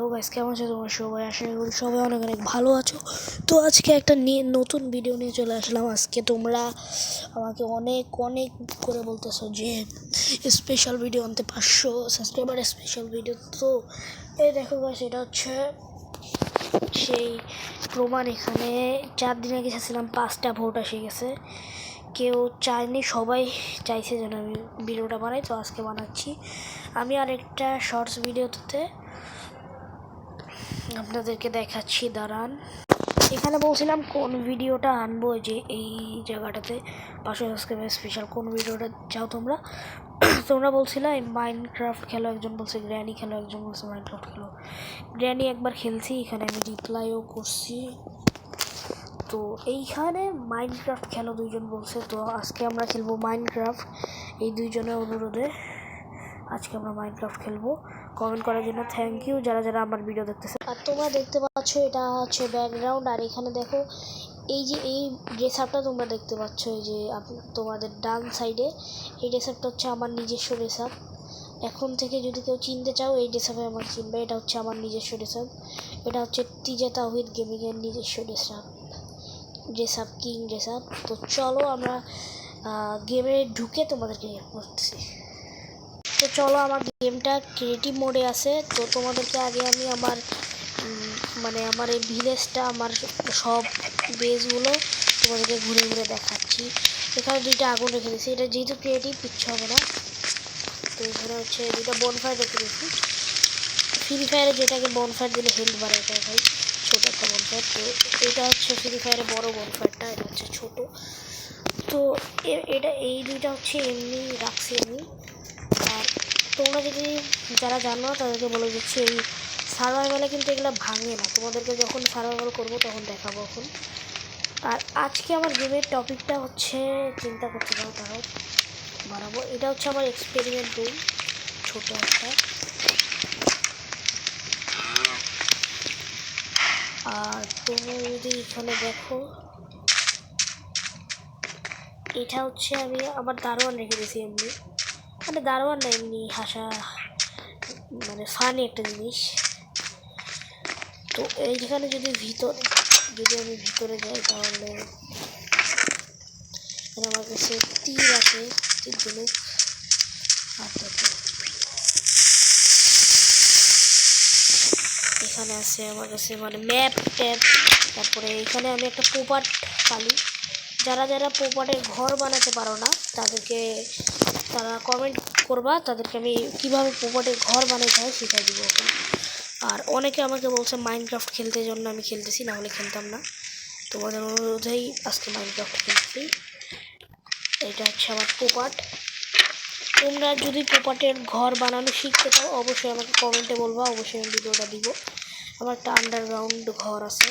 Hello guys, কেমন আছো তোমরা সবাই? আশা করি সবাই অনেক অনেক ভালো আছো। তো আজকে একটা নতুন ভিডিও নিয়ে চলে আসলাম। আজকে তোমরা আমাকে অনেক অনেক করে বলতেছো যে স্পেশাল ভিডিও আনতে, 500 সাবস্ক্রাইবার স্পেশাল ভিডিও। তো এই দেখো গাইস, এটা হচ্ছে সেই প্রমাণ। এখানে 4 দিন আগে এসেছিলাম, 5টা ভোট এসে গেছে। কেউ চায়নি, সবাই চাইছে যেন আমি ভিডিওটা বানাই, তো আজকে বানাচ্ছি। আমি আরেকটা শর্টস ভিডিওতে আপনাদেরকে দেখাচ্ছি, দাঁড়ান। এখানে বলছিলাম কোন ভিডিওটা আনবো, যে এই জায়গাটাতে 500 সাবস্ক্রাইবার স্পেশাল কোন ভিডিওটা চাও তোমরা। তোমরা বলছিলে মাইনক্রাফট খেলো, একজন বলছে গ্র্যানি খেলো, একজন বলছে মাইনক্রাফট খেলো। গ্র্যানি একবার খেলছি, এখানে আমি রিপ্লাইও করছি। তো এইখানে মাইনক্রাফট খেলো দুইজন বলছে, তো আজকে আমরা খেলবো মাইনক্রাফট। এই দুইজনের অনুরোধে আজকে আমরা মাইনক্রাফট খেলবো। কমেন্ট করার জন্য থ্যাংক ইউ যারা যারা আমার ভিডিও দেখতেছে। আর তোমরা দেখতে পাচ্ছ এটা হচ্ছে ব্যাকগ্রাউন্ড, আর এখানে দেখো এই যে এই ড্রেস আপটা তোমরা দেখতে পাচ্ছ, এই যে তোমাদের ডান সাইডে এই ড্রেস আপটা হচ্ছে আমার নিজস্ব ড্রেস আপ। এখন থেকে যদি কেউ চিনতে চাও এই ড্রেস আপে আমার চিনবে। এটা হচ্ছে আমার নিজস্ব ড্রেস আপ। এটা হচ্ছে টিজে তাওহিদ গেমিংয়ের নিজস্ব dress up king dress up. তো চলো আমরা গেমে ঢুকে তোমাদেরকে বলতেছি। তো চলো, আমার গেমটা ক্রিয়েটিভ মোডে আছে। তো তোমাদেরকে আগে আমি আমার আমার এই ভিলেজটা, আমার সব বেসগুলো তোমাদেরকে ঘুরে ঘুরে দেখাচ্ছি। এখানে 2টা আগুন রেখে দিয়েছি, এটা যেহেতু ক্রিয়েটিভ কিচ্ছু হবে না। তো এখানে হচ্ছে 2টা বনফায়ার রেখে দিয়েছি। ফ্রি ফায়ারে যেটাকে বনফায়ার দিলে হেলথ বাড়ে, এটা ভাই ছোটো একটা বনফায়ার। তো এটা হচ্ছে ফ্রি ফায়ারে বড় বনফায়ারটা, এটা হচ্ছে ছোটো। তো এটা এই 2টা হচ্ছে এমনি রাখছি আমি। আর তোমরা যদি যারা জানো না তাদেরকে বলে দিচ্ছি, এই সার্ভাইভালে কিন্তু এগুলো ভাঙে না। তোমাদেরকে যখন সার্ভাইভাল করবো তখন দেখাবো এখন। আর আজকে আমার গেমের টপিকটা হচ্ছে, চিন্তা করতে পারো তারাও বাড়াবো। এটা হচ্ছে আমার এক্সপেরিমেন্ট রুম, ছোটো একটা। আর তোমরা যদি এখানে দেখো, এটা হচ্ছে আমি আবার দারোয়ান রেখে দিয়েছি এমনি, মানে দারোয়ান না, এমনি হাসা, মানে ফানি একটা জিনিস। তো এইখানে যদি আমি ভিতরে যাই, তাহলে আমার কাছে তীর আছে, তীর দিলে এখানে আছে আমার কাছে মানে ম্যাপ ট্যাপ। তারপরে এখানে আমি একটা পোপাট পালি। যারা যারা পোপাটের ঘর বানাতে পারো না তারা কমেন্ট করবা, তাদেরকে আমি কীভাবে পোপাটের ঘর বানাতে হয় শিখাই দিব। আর অনেকে আমাকে বলছে মাইনক্রাফট খেলতে, জন্য আমি খেলতেছি, না হলে খেলতাম না। তোমাদের অনুরোধেই আজকে মাইনক্রাফট খেলছি। এটা হচ্ছে আমার পোপাট। তোমরা যদি পোপাটের ঘর বানানো শিখতে চাও অবশ্যই আমাকে কমেন্টে বলবা, অবশ্যই আমি ভিডিওটা দিব। আমার একটা আন্ডারগ্রাউন্ড ঘর আছে।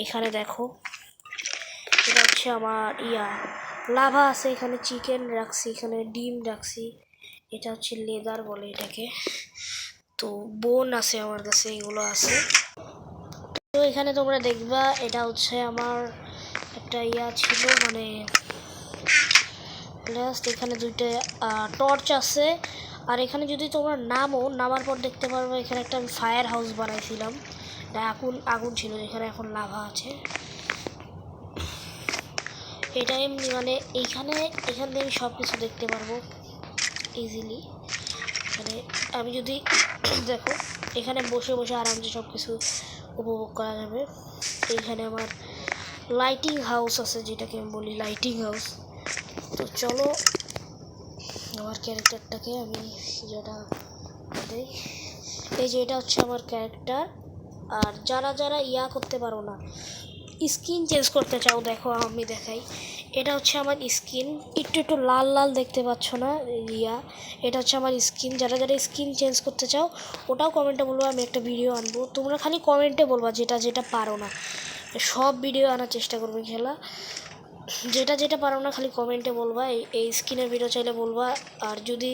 এখানে দেখো, এটা হচ্ছে আমার লাভা আছে, এখানে চিকেন রাখছি, এখানে ডিম রাখছি। এটা হচ্ছে লেদার বলে এটাকে। তো বোন আছে আমার কাছে, এগুলো আছে। তো এখানে তোমরা দেখবা, এটা হচ্ছে আমার একটা ছিল, মানে এখানে 2টা টর্চ আছে। আর এখানে যদি তোমরা নামার পর দেখতে পারবে, এখানে একটা আমি ফায়ার হাউস বানাইছিলাম। এটা আগুন ছিল, এখানে এখন লাভা আছে। এটা এমনি মানে এখান থেকে আমি সব কিছু দেখতে পারবো ইজিলি। মানে আমি যদি দেখো, এখানে বসে বসে আরামসে সব কিছু উপভোগ করা যাবে। এইখানে আমার লাইটিং হাউস আছে, যেটাকে আমি বলি লাইটিং হাউস। তো চলো আমার ক্যারেক্টারটাকে আমি যেটা দেই, এই যে এটা হচ্ছে আমার ক্যারেক্টার। আর যারা যারা করতে পারো না, স্কিন চেঞ্জ করতে চাও, দেখো আমি দেখাই। এটা হচ্ছে আমার স্কিন, একটু লাল লাল দেখতে পাচ্ছ না এটা হচ্ছে আমার স্কিন। যারা যারা স্কিন চেঞ্জ করতে চাও ওটাও কমেন্টে বলবো, আমি একটা ভিডিও আনবো। তোমরা খালি কমেন্টে বলবা যেটা যেটা পারো না, সব ভিডিও আনার চেষ্টা করবে খেলা। যেটা যেটা পারো না খালি কমেন্টে বলবা, এই স্কিনের ভিডিও চাইলে বলবা। আর যদি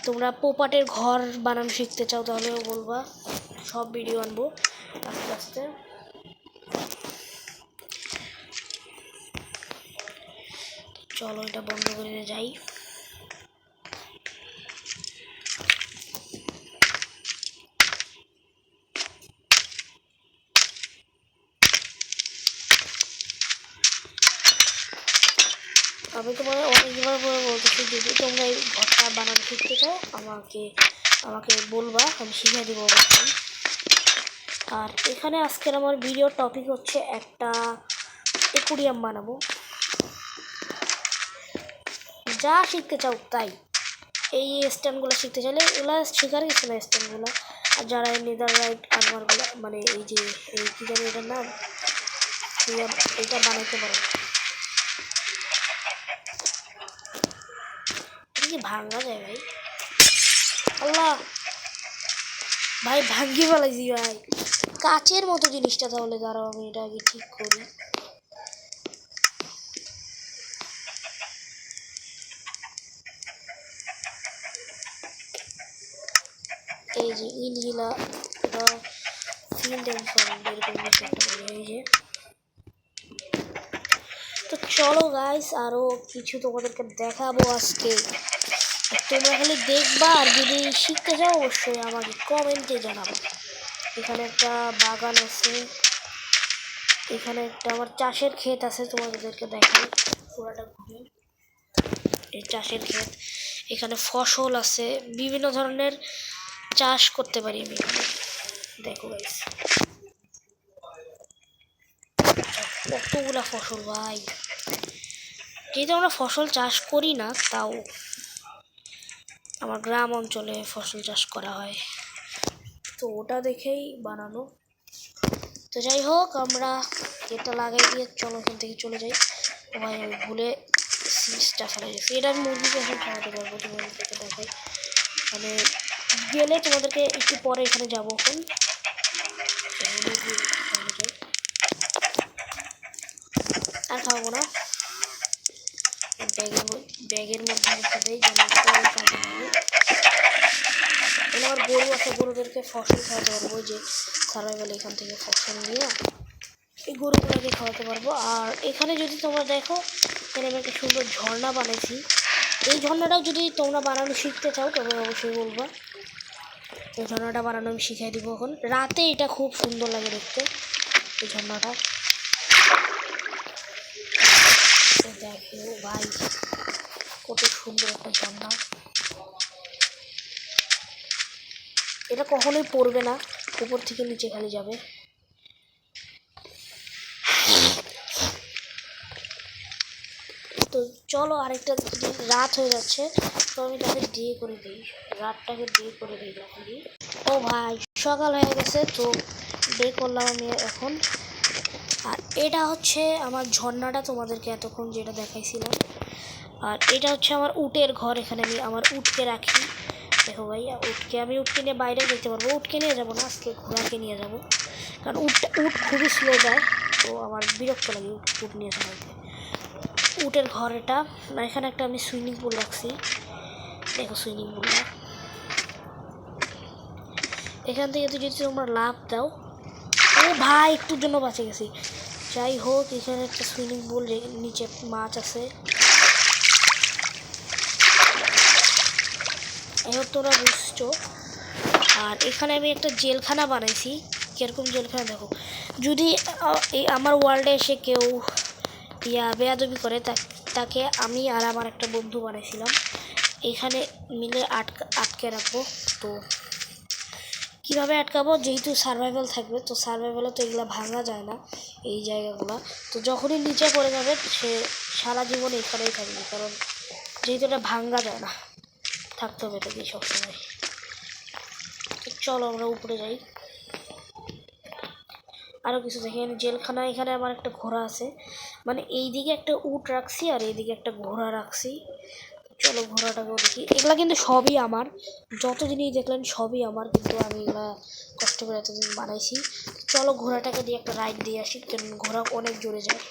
তোমরা পোপাটের ঘর বানানো শিখতে চাও তাহলেও বলবা, সব ভিডিও আনবো আস্তে আস্তে। চলো চলো এটা বন্ধ করে যাই। আমি তোমাদের অনেকবার করে বলতেছি, যদি তোমরা এই ঘরটা বানানো শিখতে চাও আমাকে আমাকে বলবা, আমি শিখিয়ে দেবো অবশ্যই। আর এখানে আজকের আমার ভিডিওর টপিক হচ্ছে একটা অ্যাকুয়ারিয়াম বানাবো। যা শিখতে চাও তাই, এই স্ট্যান্ডগুলো শিখতে চাইলে এগুলো শেখার কিছু না স্ট্যান্ডগুলো। আর যারা নেদাররাইট আর্মারগুলো মানে এই যে এই কী জানি এটার নাম, এটা বানাইতে পারো। কি ভাঙা যায় ভাই, আল্লাহ ভাই ভাঙ্গি ফেলাইছি ভাই, কাচের মতো জিনিসটা। তাহলে দাঁড়াও আমি এটা আগে ঠিক করি। এই যে ইনহিলা এটা ফিল্ড এন্ড ফাউন্ড এরকম কিছু একটা বলে। এই যে তো চলো গাইস, আরও কিছু তোমাদেরকে দেখাবো আজকে। তোমরা খালি দেখবা, আর যদি শিখতে চাও অবশ্যই আমাকে কমেন্টে জানাবো। এখানে একটা বাগান আছে, এখানে একটা আমার চাষের ক্ষেত আছে, তোমাদেরকে দেখাই পুরাটা ঘুরে। এই চাষের ক্ষেত, এখানে ফসল আছে, বিভিন্ন ধরনের চাষ করতে পারি আমি। দেখো গাইস কতগুলা ফসল ভাই, যেহেতু আমরা ফসল চাষ করি না, তাও আমার গ্রাম অঞ্চলে ফসল চাষ করা হয়, তো ওটা দেখেই বানানো। তো যাই হোক, আমরা এটা লাগাই দিয়ে চলো এখান থেকে চলে যাই। ভাই আমি ভুলে সিজটা ফেলে গেছি, এটা আমি মুরগিকে এখন খাওয়াতে পারবো। তোমাদেরকে দেখাই, মানে গেলে তোমাদেরকে একটু পরে এখানে যাবো। এখন আর খাওয়াবো না, ব্যাগের মধ্যে রেখে দেয় যেন পরে কাজে লাগে। আমার গরু আছে, গরুদেরকে ফসল খাওয়াতে পারবো, যে সার্ভাইভাল এখান থেকে ফসল নিয়ে এই গরুগুলোকে খাওয়াতে পারবো। আর এখানে যদি তোমরা দেখো, এখানে আমি একটা সুন্দর ঝর্ণা বানাইছি। এই ঝর্ণাটাও যদি তোমরা বানানো শিখতে চাও তবে অবশ্যই বলবা, এই ঝর্ণাটা বানানো আমি শিখিয়ে দিব। এখন রাতে এটা খুব সুন্দর লাগে দেখতে, এই ঝর্ণাটা। দেখো ভাই কত সুন্দর একটা ঝর্ণা, এটা কখনোই পড়বে না, উপর থেকে নিচে খালি যাবে। তো চলো আরেকটা, রাত হয়ে যাচ্ছে, তো আমি তাকে দিয়ে করে দিই, রাতটাকে দিয়ে করে দিই যখনই। ও ভাই সকাল হয়ে গেছে, তো ডে করলাম আমি এখন। আর এটা হচ্ছে আমার ঝর্ণাটা, তোমাদেরকে এতক্ষণ যেটা দেখাইছিলাম। আর এটা হচ্ছে আমার উটের ঘর, এখানে আমি আমার উটকে রাখি। দেখো ভাই উটকে নিয়ে বাইরে যেতে পারবো। উটকে নিয়ে যাবো না, আজকে ঘোড়াকে নিয়ে যাব, কারণ উট খুবই স্লো যায়, তো আমার বিরক্ত লাগে উট নিয়ে যাওয়াতে। উটের ঘর এটা, এখানে একটা আমি সুইমিং পুল রাখছি। দেখো সুইমিং পুলটা, এখান থেকে যদি তোমরা লাভ দাও, ও ভাই একটুর জন্য বাঁচে গেছি। যাই হোক, এখানে একটা সুইমিং পুল, নিচে মাছ আছে। এবার তোরা বুঝছো। আর এখানে আমি একটা জেলখানা বানাইছি, কীরকম জেলখানা দেখো। যদি আমার ওয়ার্ল্ডে এসে কেউ বেয়াদবি করে, তাকে আমি আর আমার একটা বন্ধু বানাইছিলাম, এখানে মিলে আটকে রাখবো। তো কীভাবে আটকাবো, যেহেতু সার্ভাইভাল থাকবে, তো সার্ভাইভালে তো এগুলো ভাঙা যায় না এই জায়গাগুলো। তো যখনই নিচে পড়ে যাবে সে সারা জীবন এখানেই থাকবে, কারণ যেহেতু এটা ভাঙা যায় না, থাকতে হবে এটাকে সবসময়। তো চলো আমরা উপরে যাই, আরও কিছু দেখি। জেলখানা, এখানে আমার একটা ঘোড়া আছে, মানে এই দিকে একটা উট রাখছি আর এইদিকে একটা ঘোড়া রাখছি। চলো ঘোড়াটাকেও দেখি। এগুলা কিন্তু সবই আমার, যত জিনিস দেখলেন সবই আমার, কিন্তু আমি এগুলা কষ্ট করে এতদিন বানাইছি। চলো ঘোড়াটাকে দিয়ে একটা রাইড দিয়ে আসি, কারণ ঘোড়া অনেক জোরে যায়।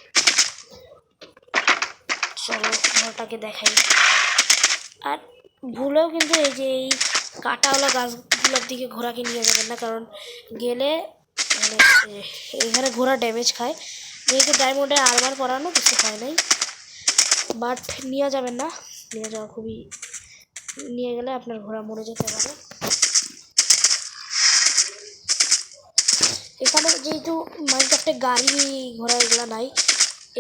চলো ঘোড়াটাকে দেখাই। আর ভুলেও কিন্তু এই যে এই কাঁটাওয়ালা গাছগুলোর দিকে ঘোড়াকে নিয়ে যাবেন না, কারণ গেলে মানে এখানে ঘোড়া ড্যামেজ খায়। যেহেতু ডায়মন্ডে আর্মার পরানো, কিছু হয় নাই। বাট নিয়ে যাবেন না, নিয়ে যাওয়া খুবই, নিয়ে গেলে আপনার ঘোড়া মরে যেতে পারে। এখানে যেহেতু মাইনক্রাফটে গাড়ি ঘোড়া এগুলো নাই,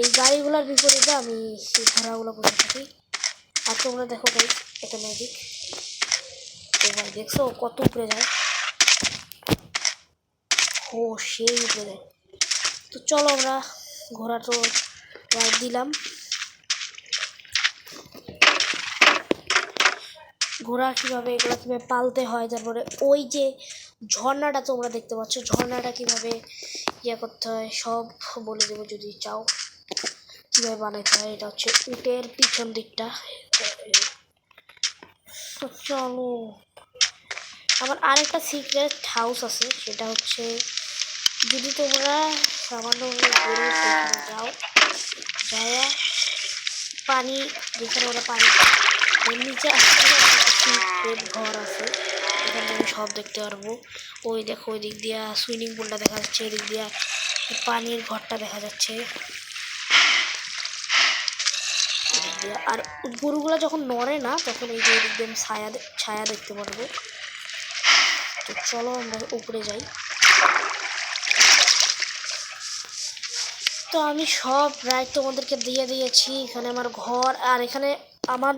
এই গাড়িগুলোর বিপরীতে আমি এই ঘোড়াগুলো বসে থাকি। আর তোমরা দেখো ভাই এটা ম্যাজিক, তো ভাই দেখছো কত উপরে যায়, ও সেই উপরে যায়। তো চলো আমরা ঘোড়া তো রাইড দিলাম। ঘোড়া কীভাবে, এগুলো কীভাবে পালতে হয়, তারপরে ওই যে ঝর্ণাটা তোমরা দেখতে পাচ্ছ, ঝর্ণাটা কীভাবে ইয়ে করতে হয় সব বলে দেবো যদি চাও কীভাবে বানাতে হয়। এটা হচ্ছে উটের পিছন দিকটা। তো চলো, আমার আরেকটা সিক্রেট হাউস আছে, সেটা হচ্ছে যদি তোমরা সামান্য গরু সেখানে যাও, যাওয়া পানি যেখানে ওরা পানি এর নিচে সিক্রেট ঘর আছে, এখানে আমি সব দেখতে পারবো। ওই দেখো ওই দিক দিয়া সুইমিং পুলটা দেখা যাচ্ছে, এদিক দিয়া পানির ঘরটা দেখা যাচ্ছে। আর গরুগুলো যখন নড়ে না তখন এই যে এদিক দিয়ে আমি ছায়া দেখতে পারবো। তো চলো আমরা উপরে যাই। তো আমি সব রাইড তোমাদেরকে দিয়ে দিয়েছি। এখানে আমার ঘর, আর এখানে আমার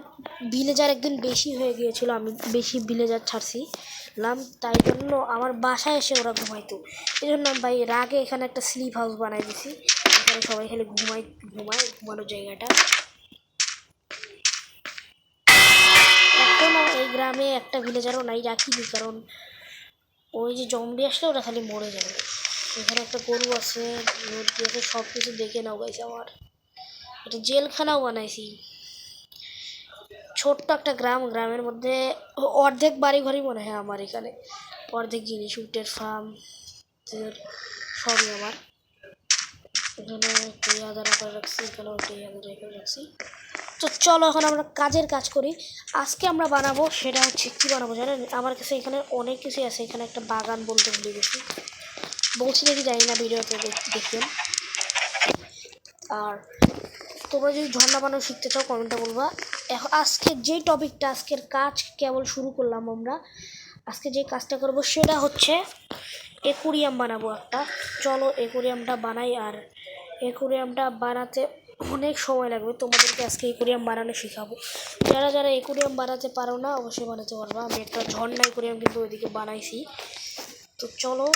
ভিলেজার একদিন বেশি হয়ে গিয়েছিল, আমি বেশি ভিলেজার ছাড়ছিলাম, তাই জন্য আমার বাসায় এসে ওরা ঘুমাইতো। এই জন্য ভাই রাগে এখানে একটা স্লিপ হাউস বানাই দিছি, এখানে সবাই খালি ঘুমানোর জায়গাটা। এখনও এই গ্রামে একটা ভিলেজারও নাই, রাখিনি, কারণ ওই যে জম্বি আসলে ওরা খালি মরে যাবে। এখানে একটা গরু আছে, মুরগি আছে, সব কিছু দেখে নাও গাইছে। আমার এটা জেলখানাও বানাইছি, ছোট্ট একটা গ্রাম, গ্রামের মধ্যে অর্ধেক বাড়ি ঘরই মনে হয় আমার এখানে, অর্ধেক জিনিস, উটের ফার্ম সবই আমার। এখানে 20,000 করে রাখছি, এখানেও 20,000 রাখছি। তো চলো এখন আমরা কাজের কাজ করি। আজকে আমরা বানাবো, সেটা হচ্ছে কী বানাবো জানেন, আমার কাছে এখানে অনেক কিছুই আছে। এখানে একটা বাগান বলতে ভুলে গেছি, বলছি নাকি জানি না, ভিডিওতে দেখবেন। আর তোমরা যদি ঝর্ণা বানানো শিখতে চাও কমেন্টে বলবা। এখন আজকের যে টপিকটা, আজকের কাজ কেবল শুরু করলাম আমরা, আজকে যে কাজটা করব সেটা হচ্ছে অ্যাকুরিয়াম বানাবো একটা। চলো অ্যাকুরিয়ামটা বানাই। আর অ্যাকুরিয়ামটা বানাতে অনেক সময় লাগবে, তোমাদেরকে আজকে অ্যাকুরিয়াম বানানো শেখাবো। যারা যারা অ্যাকুরিয়াম বানাতে পারো না অবশ্যই বানাতে পারবা। আমি একটা ঝর্ণা অ্যাকুরিয়াম কিন্তু ওইদিকে বানাইছি। তো চলো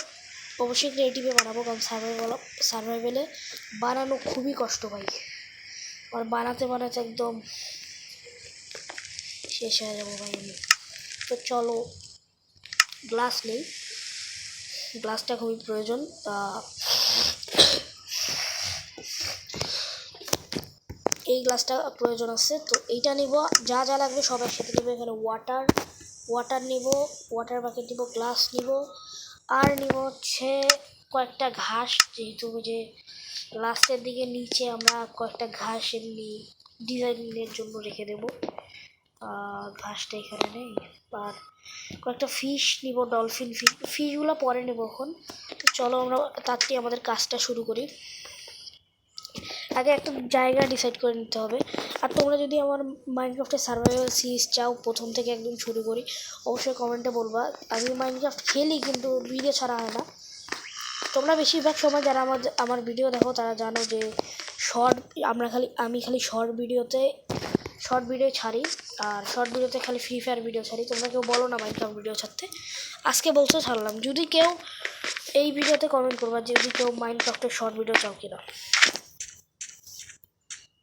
অবশ্যই ক্রিয়েটিভে বানাবো, কারণ সার্ভাইভেলে বানানো খুবই কষ্ট ভাই, আর বানাতে বানাতে একদম শেষ হয়ে যাবো ভাই আমি। তো চলো গ্লাস নেই, গ্লাসটা খুবই প্রয়োজন। এই গ্লাসটা প্রয়োজন আছে, তো এইটা নিব। যা যা লাগবে সব একসাথে নেবো। এখানে ওয়াটার নিব, ওয়াটার বাকেট নিব, গ্লাস নিব, আর নিব হচ্ছে কয়েকটা ঘাস, যেহেতু যে লাস্টের দিকে নিচে আমরা কয়েকটা ঘাস এমনি ডিজাইনের জন্য রেখে দেবো। ঘাসটা এখানে নেই। আর কয়েকটা ফিশ নিব, ডলফিন ফিশগুলো পরে নেব এখন। তো চলো আমরা তাড়াতাড়ি আমাদের কাজটা শুরু করি। আগে একটা জায়গা ডিসাইড করে নিতে হবে। আর তোমরা যদি আমার মাইনক্রাফটের সার্ভাইভাল সিরিজ চাও, প্রথম থেকে একদম শুরু করি, অবশ্যই কমেন্টে বলবা। আমি মাইনক্রাফট খেলি কিন্তু ভিডিও ছাড়া হয় না। তোমরা বেশিরভাগ সময় যারা আমার ভিডিও দেখো তারা জানো যে আমি খালি শর্ট ভিডিও ছাড়ি। আর শর্ট ভিডিওতে খালি ফ্রি ফায়ার ভিডিও ছাড়ি। তোমরা কেউ বলো না মাইনক্রাফট ভিডিও ছাড়তে, আজকে বলছো ছাড়লাম। যদি কেউ এই ভিডিওতে কমেন্ট করবা যদি কেউ মাইনক্রাফটের শর্ট ভিডিও চাও কিনা,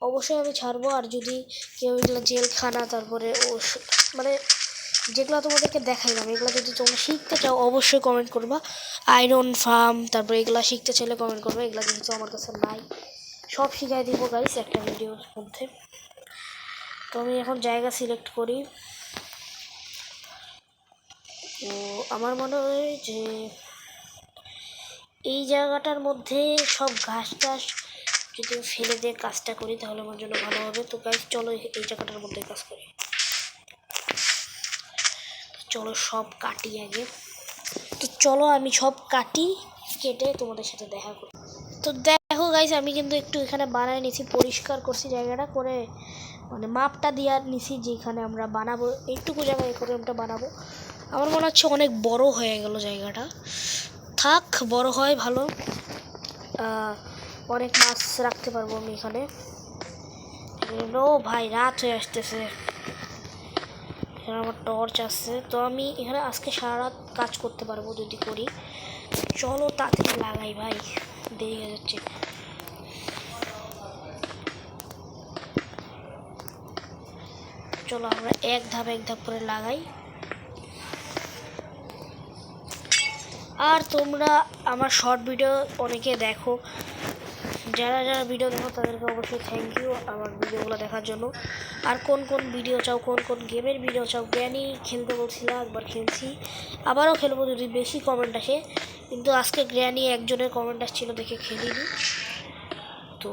অবশ্যই আমি ছাড়বো। আর যদি কেউ এগুলো জেলখানা, তারপরে মানে যেগুলো তোমাদেরকে দেখাইলাম, এগুলো যদি তোমরা শিখতে চাও অবশ্যই কমেন্ট করবা। আয়রন ফার্ম, তারপরে এগুলো শিখতে চাইলে কমেন্ট করবে। এগুলো কিন্তু আমার কাছে নাই, সব শিখাই দিব গাইস একটা ভিডিওর মধ্যে। তো আমি এখন জায়গা সিলেক্ট করি। তো আমার মনে হয় যে এই জায়গাটার মধ্যে সব ঘাস টাস যদি ফেলে দিয়ে কাজটা করি তাহলে আমার জন্য ভালো হবে। তো গাইস চলো এই জায়গাটার মধ্যে কাজ করি। চলো সব কাটি আগে। তো চলো আমি সব কেটে তোমাদের সাথে দেখা করি। তো দেখো দেখো গাইস, আমি কিন্তু একটু এখানে বানাই নিছি, পরিষ্কার করছি জায়গাটা করে, মানে মাপটা দিয়ে নিছি যেখানে আমরা বানাবো, এইটুকু জায়গায় করে আমরা বানাবো। আমার মনে হচ্ছে অনেক বড় হয়ে গেল জায়গাটা, থাক বড় হয় ভালো, অনেক মাছ রাখতে পারবো আমি এখানে। ও ভাই রাত হয়ে আসতেছে, এখানে আমার টর্চ আসছে, তো আমি এখানে আজকে সারা রাত কাজ করতে পারবো যদি করি। চলো তাড়াতাড়ি লাগাই ভাই, দেরি হয়ে যাচ্ছে। চলো আমরা এক ধাপ করে লাগাই। আর তোমরা আমার শর্ট ভিডিও অনেকে দেখো, যারা যারা ভিডিও দেখো তাদেরকে অবশ্যই থ্যাংক ইউ আমার ভিডিওগুলো দেখার জন্য। আর কোন কোন ভিডিও চাও, কোন কোন গেমের ভিডিও চাও, গ্র্যানি খেলতে বলছিলাম, একবার খেলছি, আবারও খেলবো যদি বেশি কমেন্ট আসে, কিন্তু আজকে গ্র্যানি একজনের কমেন্ট আসছিল দেখে খেলিনি, তো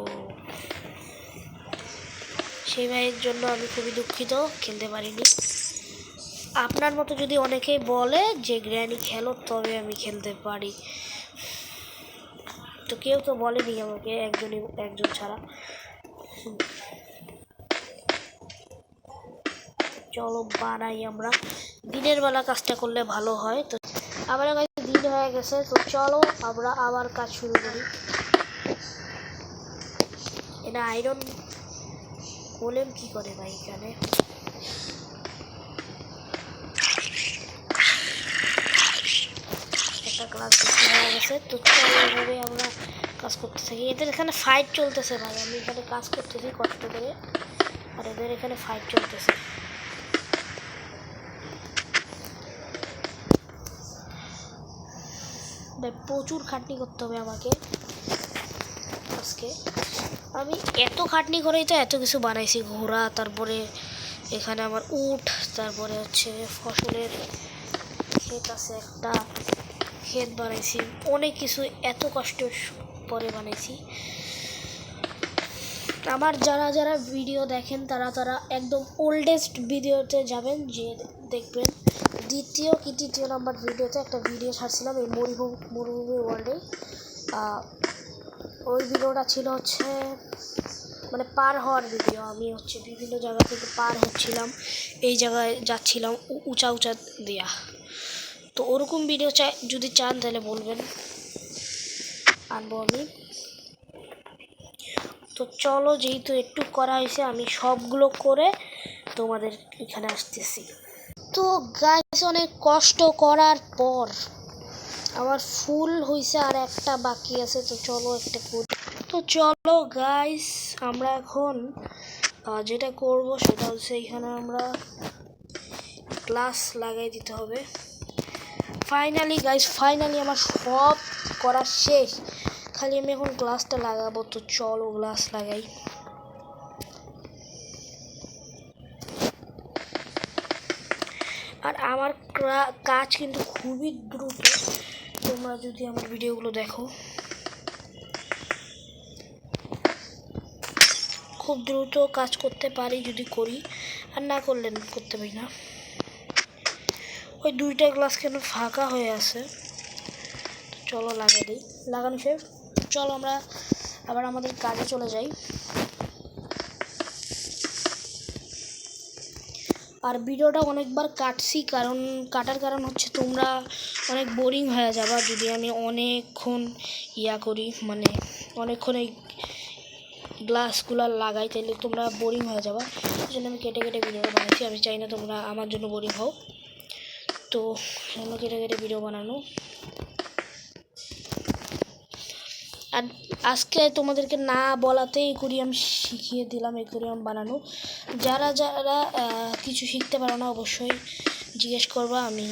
সেই ভাইয়ের জন্য আমি খুবই দুঃখিত, খেলতে পারিনি। আপনার মতো যদি অনেকেই বলে যে গ্র্যানি খেলো তবে আমি খেলতে পারি, তো কেউ তো বলেনি আমাকে, একজন ছাড়া। চলো বানাই, আমরা দিনের বেলা কাজটা করলে ভালো হয়। তো আমার কাছে দিন হয়ে গেছে, তো চলো আমরা আবার কাজ শুরু করি। এটা আয়রন গোলেম কি করে ভাই এখানে? একটা ক্লাস হয়ে গেছে, তো চলো এইভাবে আমরা কাজ করতে থাকি। এদের এখানে ফাইট চলতেছে ভাই, আমি এখানে কাজ করতেছি কষ্ট করে, আর এদের এখানে ফাইট চলতেছে। প্রচুর খাটনি করতে হবে আমাকে আজকে, আমি এত খাটনি করেই তো এত কিছু বানাইছি, ঘোড়া, তারপরে এখানে আমার উট, তারপরে হচ্ছে ফসলের ক্ষেত আছে, একটা ক্ষেত বানাইছি, অনেক কিছু এত কষ্টের পরে বানাইছি। আমার যারা যারা ভিডিও দেখেন তারা একদম ওল্ডেস্ট ভিডিওতে যাবেন, যে দেখবেন দ্বিতীয় কি তৃতীয় নাম্বার ভিডিওতে একটা ভিডিও ছাড়ছিলাম এই মরুভূমি ওয়ার্ল্ডে। ওই ভিডিওটা ছিল হচ্ছে মানে পার হওয়ার ভিডিও, আমি হচ্ছে বিভিন্ন জায়গা থেকে পার হচ্ছিলাম, এই জায়গায় যাচ্ছিলাম উঁচা দেয়া। তো ওরকম ভিডিও যদি চান তাহলে বলবেন, আনবো আমি। তো চলো, যেহেতু একটু করা হয়েছে আমি সবগুলো করে তোমাদের এখানে আসতেছি। তো গাইস, অনেক কষ্ট করার পর আমার ফুল হয়েছে, আর একটা বাকি আছে, তো চলো একটা করি। তো চলো গাইস, আমরা এখন যেটা করব সেটা হচ্ছে এখানে আমরা গ্লাস লাগাই দিতে হবে। ফাইনালি গাইস, ফাইনালি আমার সব করা শেষ, খালি আমি এখন গ্লাসটা লাগাবো। তো চলো গ্লাস লাগাই। আর আমার কাজ কিন্তু খুবই দ্রুত, তোমরা যদি আমার ভিডিওগুলো দেখো খুব দ্রুত কাজ করতে পারি যদি করি, আর না করলে করতে পারি না। ওই দুইটা গ্লাস কেন ফাঁকা হয়ে আছে, চলো লাগিয়ে দিই। লাগানো শেষ, চলো আমরা আবার আমাদের কাজে চলে যাই। আর ভিডিওটা অনেকবার কাটছি, কাটার কারণ হচ্ছে তোমরা অনেক বোরিং হয়ে যাবা যদি আমি অনেকক্ষণ করি, মানে অনেকক্ষণ এই গ্লাসগুলো লাগাই, তাহলে তোমরা বোরিং হয়ে যাবা। এই জন্য আমি কেটে ভিডিওটা বানাচ্ছি, আমি চাই না তোমরা আমার জন্য বোরিং হও, তো কেটে ভিডিও বানানো। আর আজকে তোমাদেরকে না বলাতেই অ্যাকুরিয়াম শিখিয়ে দিলাম, অ্যাকুরিয়াম বানানো। যারা যারা কিছু শিখতে পারো না অবশ্যই জিজ্ঞেস করবা, আমি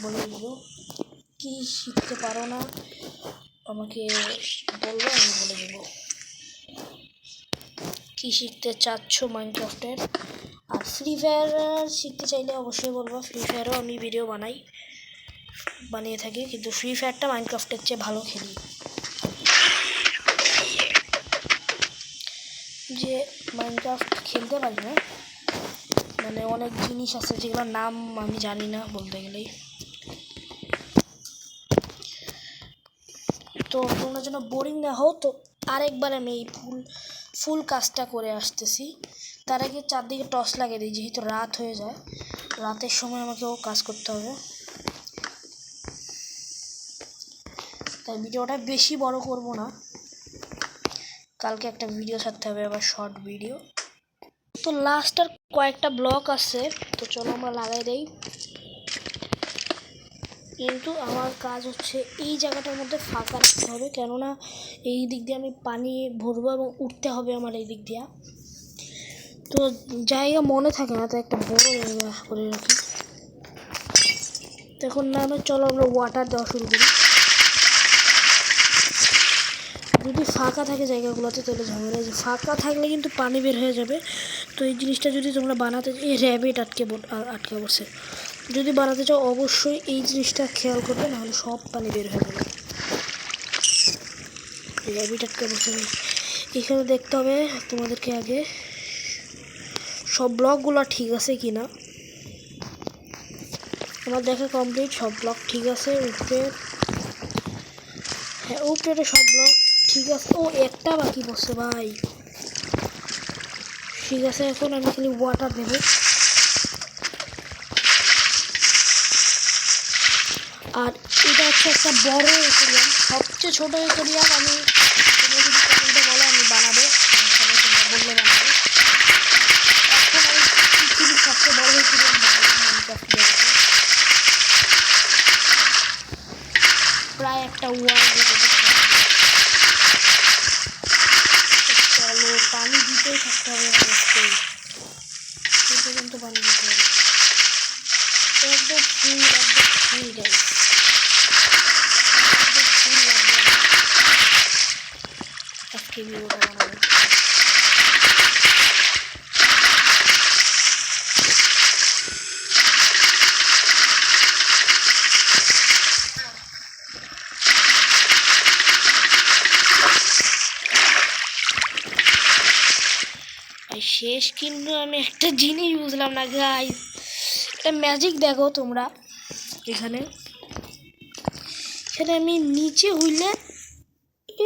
বলে দেবো। কি শিখতে পারো না আমাকে বলবো, আমি বলে দেবো কি শিখতে চাচ্ছ মাইনক্রাফটের। আর ফ্রি ফায়ার শিখতে চাইলে অবশ্যই বলবো, ফ্রি ফায়ারও আমি ভিডিও বানিয়ে থাকি, কিন্তু ফ্রি ফায়ারটা মাইনক্রাফটের চেয়ে ভালো খেলি। যে মাইনক্রাফট খেলতে পারি না, মানে অনেক জিনিস আছে যেগুলোর নাম আমি জানি না বলতে গেলেই। তো তো তোমরা যেন বোরিং না হও, তো আরেকবার আমি এই ফুল কাজটা করে আসতেছি। তার আগে চারদিকে টর্চ লাগিয়ে দিই, যেহেতু রাত হয়ে যায়, রাতের সময় আমাকেও কাজ করতে হবে। তাই ভিডিওটা বেশি বড় করব না, কালকে একটা ভিডিও ছাড়তে হবে, আবার শর্ট ভিডিও। তো লাস্টের কয়েকটা ব্লক আছে, তো চলো আমরা লাগাই দেই। কিন্তু আমার কাজ হচ্ছে এই জায়গাটার মধ্যে ফাঁকা রাখতে হবে, কেননা এই দিক দিয়ে আমি পানি ভরবো এবং উঠতে হবে আমার এই দিক দিয়ে। তো জায়গা মনে থাকে না, তো একটা বড় জায়গা করে রাখি। তো এখন না চলো আমরা ওয়াটার দেওয়া শুরু করি। যদি ফাঁকা থাকে জায়গাগুলোতে তাহলে ঝামেলা, যে ফাঁকা থাকলে কিন্তু পানি বের হয়ে যাবে। তো এই জিনিসটা যদি তোমরা বানাতে, এই র্যাবিট আটকে বসে, যদি বানাতে চাও অবশ্যই এই জিনিসটা খেয়াল করবে, নাহলে সব পানি বের হয়ে যাবে। র্যাবিট আটকে বসে এখানে দেখতে হবে তোমাদেরকে আগে সব ব্লকগুলো ঠিক আছে কি না। আমার দেখা কমপ্লিট, সব ব্লক ঠিক আছে। উপরে, হ্যাঁ উপরে সব ব্লক ঠিক আছে। ও একটা বাকি বসে ভাই, ঠিক আছে। এখন আমি খালি ওয়াটার দেব। আর এটা হচ্ছে একটা বড় অ্যাকোয়ারিয়াম, সবচেয়ে ছোট অ্যাকোয়ারিয়াম। আমি তোমরা যদি কমেন্টে বলো আমি বানাবো, তোমরা বললে বানাবো। এখন আমি পৃথিবীর সবচেয়ে বড় অ্যাকোয়ারিয়াম বানাবো মাইনক্রাফট জগতে। প্রায় একটা ওয়ার্ল্ড রেকর্ড। চলো পানি দিতেই থাকতে হবে, কিন্তু পানি দিতে হবে একদম ফুল, একদম ফুল গাইস, একদম ফুল লাগবে আজকে ভিডিওটা বানাবো। শেষ কিন্তু আমি একটা জিনিস বুঝলাম না গাইস, একটা ম্যাজিক দেখো তোমরা। এখানে আমি নিচে হইলে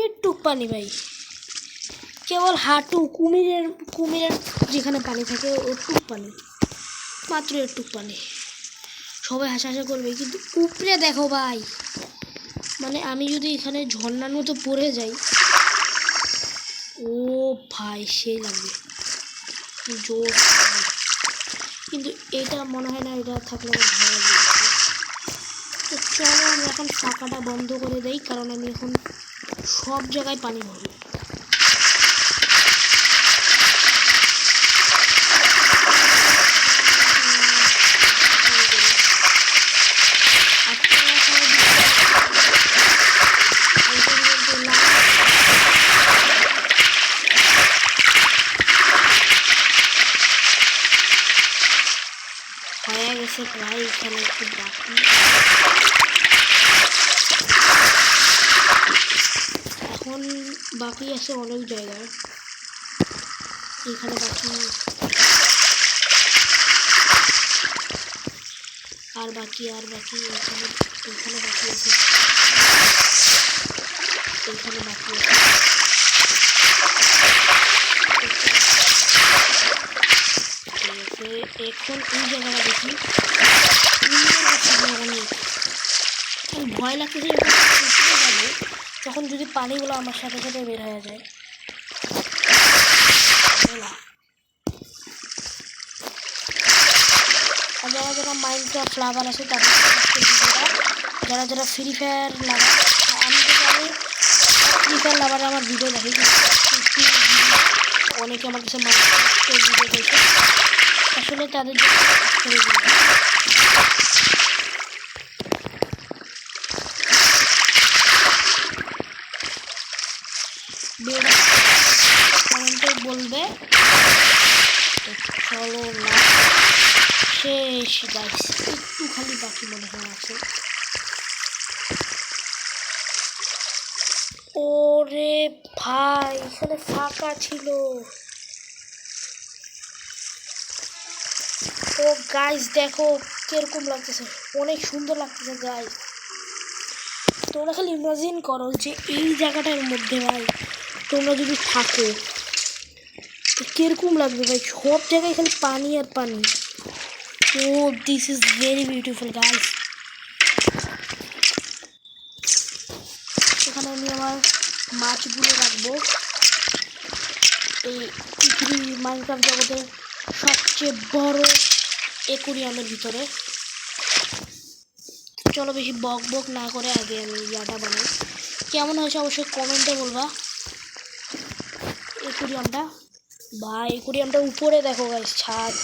একটু পানি ভাই, কেবল হাঁটু, কুমিরের যেখানে পানি থাকে ওটুক পানি, মাত্র একটু পানি। সবাই হাসা করবে, কিন্তু উপরে দেখো ভাই, মানে আমি যদি এখানে ঝর্ণার মতো পড়ে যাই, ও ভাই সেই লাগবে জোর। কিন্তু এটা মনে হয় না এটা থাকলে ভালো লাগবে। তো চলো আমি এখন ফাঁকাটা বন্ধ করে দেই, কারণ আমি এখন সব জায়গায় পানি ভরবো। হয়ে গেছে প্রায়, এখানে একটু বাকি। এখন বাকি আছে অনেক জায়গায়, এখানে বাকি, আর বাকি এখানে বাকি আছে, এখানে বাকি আছে। এখন এই জায়গাটা দেখি, ভয় লাগতেছে যাবো তখন যদি পানিগুলো আমার সাথে সাথে বের হয়ে যায়। আর যারা মাইনক্রাফট লাভার আছে তাদের ভিডিওটা, যারা ফ্রি ফায়ার লাভার, আমি তো জানি ফ্রি ফায়ার লাভারে আমার ভিডিও দেখি, অনেকে আমার কাছে মাইনক্রাফটের ভিডিও দেখে, আসলে তাদের কমেন্টে বলবে। চলো না শেষ গাইস, একটু খালি বাকি মনে হয় আছে। ওরে ভাই এখানে ফাঁকা ছিল। ও গাইস দেখো কিরকম লাগতেছে, অনেক সুন্দর লাগতেছে গাইস। তোমরা খালি ইমাজিন করো যে এই জায়গাটার মধ্যে ভাই তোমরা যদি থাকো কিরকম লাগবে ভাই, সব জায়গায় খালি পানি আর পানি। Oh this is very beautiful guys. এখানে আমি আমার মাছগুলো রাখবো, এই পৃথিবীর মাইনক্রাফট জগতের সবচেয়ে বড় অ্যাকুরিয়ামের ভিতরে। চলো বেশি বক বক না করে আগে আমি ইয়াটা বানাই। কেমন হয়েছে অবশ্যই কমেন্টে বলবা অ্যাকুরিয়ামটা। বা অ্যাকুরিয়ামটা উপরে দেখো গাইস, ছাদ।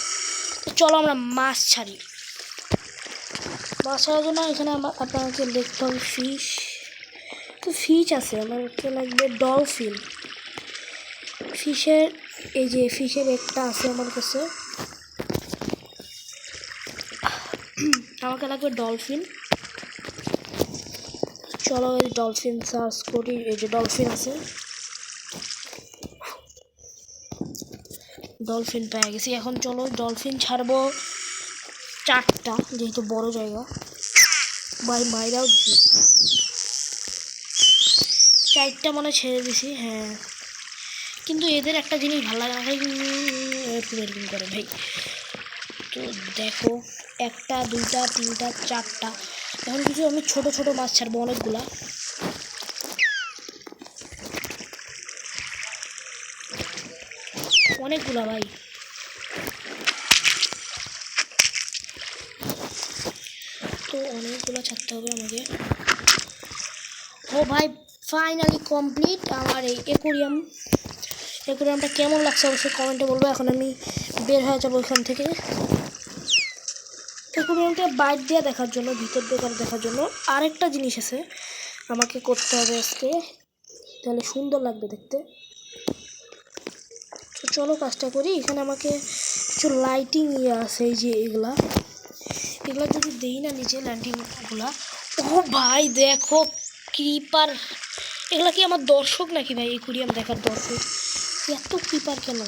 তো চলো আমরা মাছ ছাড়ি। মাছ ছাড়ার জন্য এখানে আপনাকে দেখতে হবে ফিশ। তো ফিশ আছে, আমাকে লাগবে ডলফিন। ফিশের এই যে ফিশের একটা আছে আমার কাছে, আমাকে লাগবে ডলফিন। চলো এই ডলফিন সার্চ করি, এই যে ডলফিন আছে, ডলফিন পেয়ে গেছি। এখন চলো ডলফিন ছাড়বো 4টা, যেহেতু বড় জায়গা। মাইরাও দিছি 4টা মনে ছেড়ে দিছি। হ্যাঁ, কিন্তু এদের একটা জিনিস ভালো লাগে না ভাই, এরকম করে ভাই। তো দেখো 1টা 2টা 3টা 4টা। এখন কিছু আমি ছোট ছোট মাছ ছাড়বো অনেকগুলা। অনেকগুলা ভাই, তো অনেকগুলো ছাড়তে হবে আমাকে। ও ভাই ফাইনালি কমপ্লিট আমার এই অ্যাকুরিয়ামটা কেমন লাগছে অবশ্যই কমেন্টে বলবো। এখন আমি বের হয়ে যাবো ওইখান থেকে। অ্যাকুরিয়ামটা বাইরে দিয়ে দেখার জন্য, ভিতর দিয়ে দেখার জন্য আরেকটা জিনিস আছে আমাকে করতে হবে আজকে, তাহলে সুন্দর লাগবে দেখতে। তো চলো কাজটা করি। এখানে আমাকে কিছু লাইটিং ইয়ে আছে, এই যে এগুলা যদি দেই না নিচে লাইটিংগুলা। ও ভাই দেখো ক্রিপার, এগুলা কি আমার দর্শক নাকি ভাই? অ্যাকুরিয়াম দেখার দর্শক, এত ক্রিপার কেন?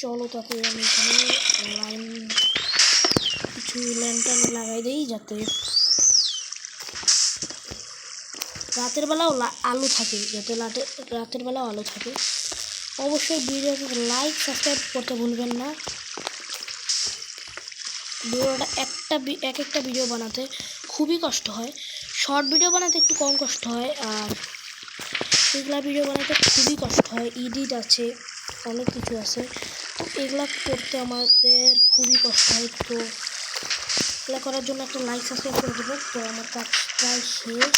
চলো তাতে আমি এখানে লাইন কিছু ল্যান্টার্ন লাগাই দিই, যাতে রাতের বেলাও আলো থাকে, যাতে রাতের বেলাও আলো থাকে। অবশ্যই ভিডিওকে লাইক সাবস্ক্রাইব করতে ভুলবেন না। ভিডিওটা এক একটা ভিডিও বানাতে খুবই কষ্ট হয়, শর্ট ভিডিও বানাতে একটু কম কষ্ট হয়, আর এগুলা ভিডিও বানাতে খুবই কষ্ট হয়। এডিট আছে, অনেক কিছু আছে, তো এগুলা করতে আমাদের খুবই কষ্ট হয়। তো এগুলা করার জন্য একটা লাইক সাবস্ক্রাইব করে দেবো। তো আমার কাজ প্রায় শেষ।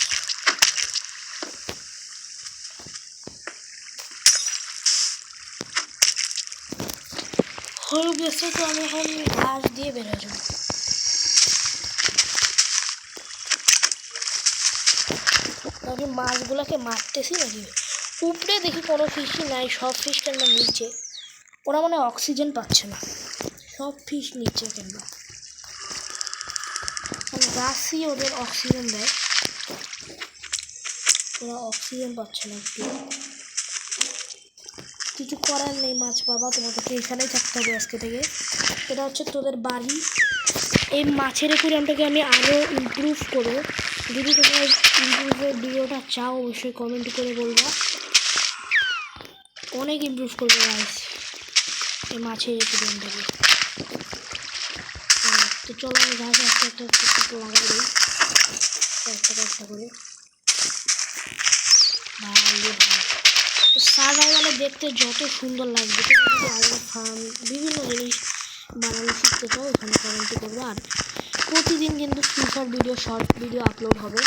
হয়ে গেছে, তো আমি এখন ঘাস দিয়ে বের হয়ে যাবো। আমি মাছগুলোকে মারতেছি নাকি, উপরে দেখি কোনো ফিশই নাই, সব ফিশ কেন নিচে। ওরা মানে অক্সিজেন পাচ্ছে না, সব ফিশ নিচে কেন? মানে গাছই ওদের অক্সিজেন দেয়, ওরা অক্সিজেন পাচ্ছে না একটু। কিছু করার নেই মাছ বাবা, তোমাদেরকে এখানেই থাকতে হবে আজকে থেকে। এটা হচ্ছে তোদের বাড়ি। এই মাছের অ্যাকুরিয়ামটাকে আমি আরও ইমপ্রুভ করবো। যদি তোমরা ইমপ্রুভের ভিডিওটা চাও অবশ্যই কমেন্ট করে বলবা, অনেক ইমপ্রুভ করবে গাইস এই মাছের অ্যাকুরিয়ামটাকে। তো চলো আমি ঘাস একটা লাগাই দিই একটা করে। তো সার্ভাইভালে দেখতে যত সুন্দর লাগবে, তোমরা যদি আইলার ফার্ম বিভিন্ন জিনিস বানানো শিখতে চাও এখানে কমেন্ট করবে। আর প্রতিদিন কিন্তু feature video, short video upload হবে,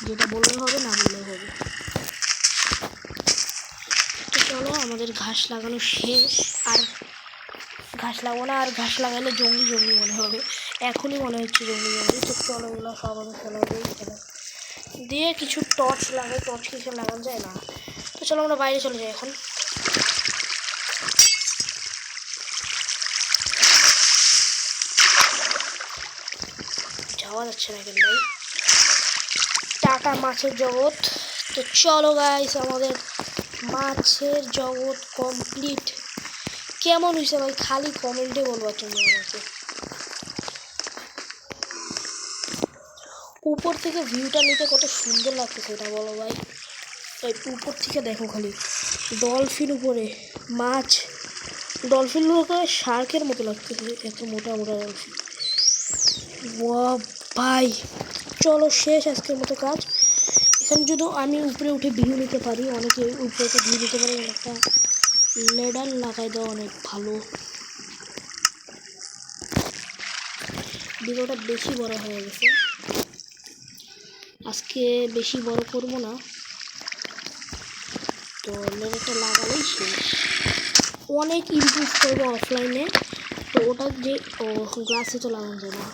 যেটা বললে হবে না বললেও হবে। তো চলো আমাদের ঘাস লাগানো শেষ, আর ঘাস লাগাবো না, আর ঘাস লাগালে জঙ্গলি মনে হবে, এখনই মনে হচ্ছে জঙ্গলি। তো চলো এগুলো সব আমি ফেলে দিয়ে কিছু টর্চ লাগাই, টর্চ কিছু লাগানো যায় না। তো চলো আমরা বাইরে চলে যাই এখন। যাওয়া যাচ্ছে না কেন ভাই, টাটা মাছের জগৎ। তো চলো গাইস আমাদের মাছের জগৎ কমপ্লিট। কেমন হয়েছে ভাই খালি কমেন্টে বলবা তুমি আমাকে। উপর থেকে ভিউটা নিতে কত সুন্দর লাগছে সেটা বলো ভাই। একটু উপর থেকে দেখো খালি ডলফিন উপরে মাছ, ডলফিনগুলো শার্কের মতো লাগতেছে, এত মোটা মোটা ডলফিন। ওয়া ভাই চলো শেষ আজকের মতো কাজ। এখানে যদি আমি উপরে উঠে ভিউ নিতে পারি, অনেকে উপরে উঠে ভিউ নিতে পারে, একটা লেডার লাগাই দেওয়া অনেক ভালো। ভিডিওটা বেশি বড় হয়ে গেছে, আজকে বেশি বড় করব না, তো লেডারটা লাগালেই শেষ। অনেক ইমপ্রুভ করবো অফলাইনে, তো ওটা যে গ্লাসে তো লাগানো যায় না,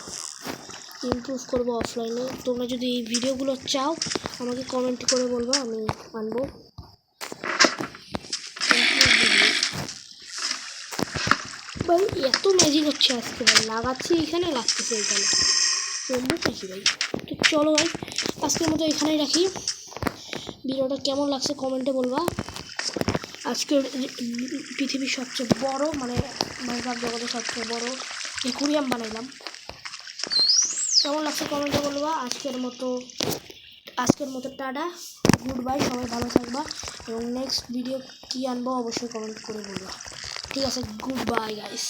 ইমপ্রুভ করবো অফলাইনে। তোমরা যদি এই ভিডিওগুলো চাও আমাকে কমেন্ট করে বলবো, আমি আনবো। ভাই এত ম্যাজিক হচ্ছে আজকে ভাই, লাগাচ্ছি এখানে লাগতেছে এখানে, বন্ধু নাকি ভাই। তো চলো ভাই আজকের মতো এখানেই রাখি। ভিডিওটা কেমন লাগছে কমেন্টে বলবা। আজকের পৃথিবীর সবচেয়ে বড় মানে মাইনক্রাফট জগতের সবচেয়ে বড় অ্যাকুয়ারিয়াম বানাইলাম, কেমন লাগছে কমেন্টে বলবা। আজকের মতো টাটা, গুড বাই, সবাই ভালো থাকবা, এবং নেক্সট ভিডিও কী আনবো অবশ্যই কমেন্ট করে বলবা। ঠিক আছে, গুড বাই গাইস।